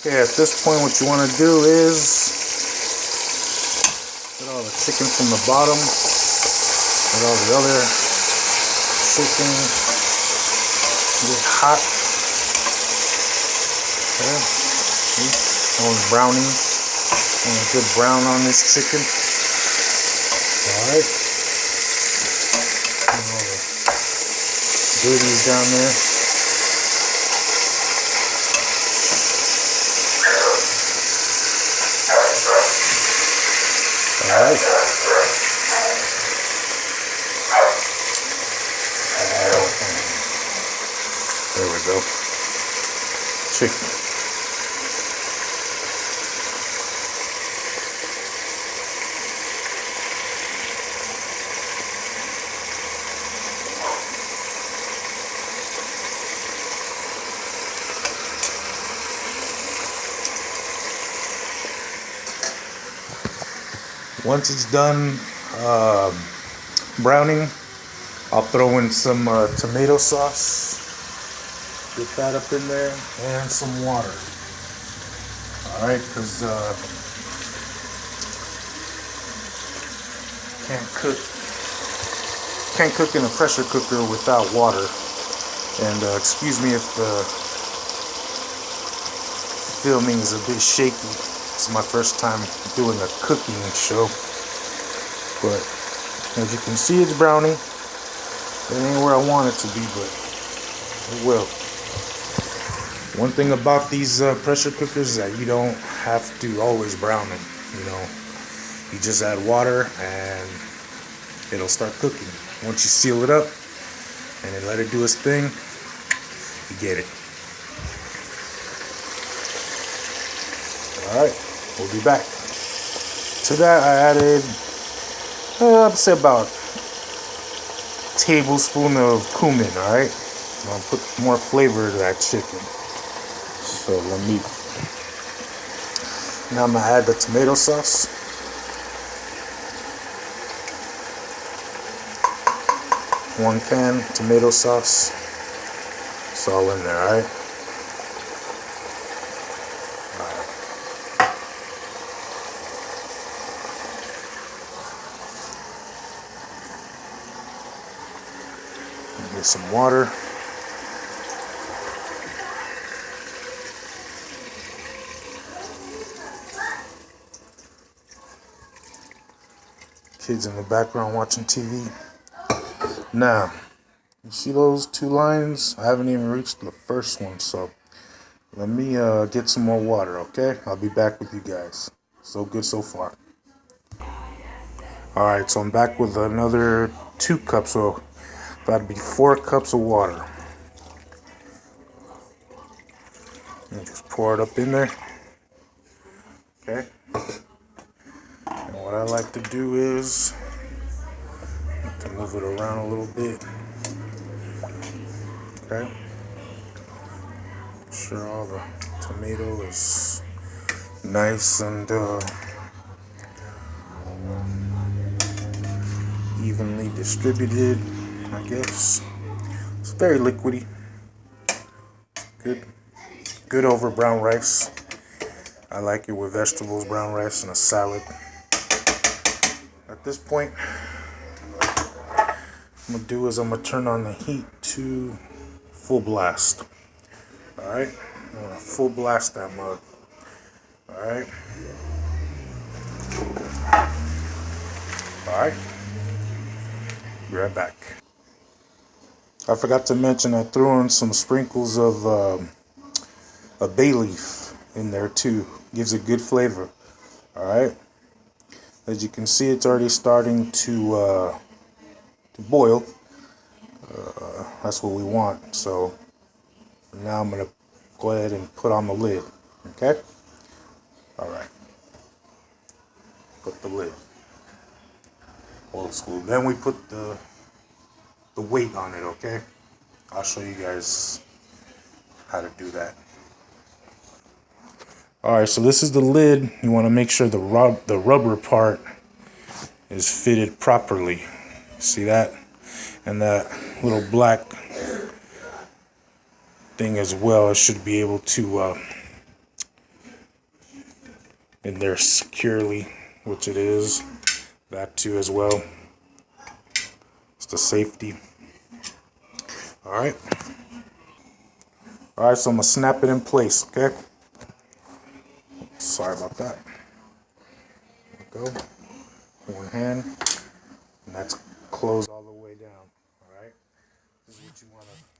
Okay, at this point what you want to do is get all the chicken from the bottom, get all the other chicken get hot. Okay, see, going browning, and a good brown on this chicken. Alright, all the goodies down there. Alright. There we go. Chicken. Once it's done browning, I'll throw in some tomato sauce, get that up in there, and some water. Alright, because can't cook in a pressure cooker without water. And excuse me if the filming is a bit shaky. It's my first time doing a cooking show, but as you can see, it's browning. It ain't where I want it to be, but it will. One thing about these pressure cookers is that you don't have to always brown them. You know, you just add water and it'll start cooking. Once you seal it up and then let it do its thing, you get it. Alright, we'll be back. To that I added, I'd say about a tablespoon of cumin, alright? I'll put more flavor to that chicken. So now I'm going to add the tomato sauce. One can tomato sauce. It's all in there, alright? Get some water. Kids in the background watching TV. Now, you see those two lines? I haven't even reached the first one, so let me get some more water, okay? I'll be back with you guys. So good so far. Alright, so I'm back with another 2 cups, so that'd be 4 cups of water. And just pour it up in there. Okay. And what I like to do is to move it around a little bit. Okay. Make sure all the tomato is nice and evenly distributed, I guess. It's very liquidy. Good over brown rice. I like it with vegetables, brown rice, and a salad. At this point, what I'm going to do is I'm going to turn on the heat to full blast. Alright? I'm going to full blast that mug. Alright? Alright? Be right back. I forgot to mention I threw in some sprinkles of a bay leaf in there too. Gives a good flavor. Alright? As you can see, it's already starting to boil. That's what we want. So now I'm going to go ahead and put on the lid. Okay? Alright. Put the lid. Old school. Then we put the weight on it, okay? I'll show you guys how to do that. Alright, so this is the lid. You want to make sure the rubber part is fitted properly. See that? And that little black thing as well, it should be able to in there securely, which it is. That too as well. It's the safety. Alright. Alright, so I'm going to snap it in place, okay? Sorry about that. There we go. One hand. And that's closed all the way down. Alright? This is what you want to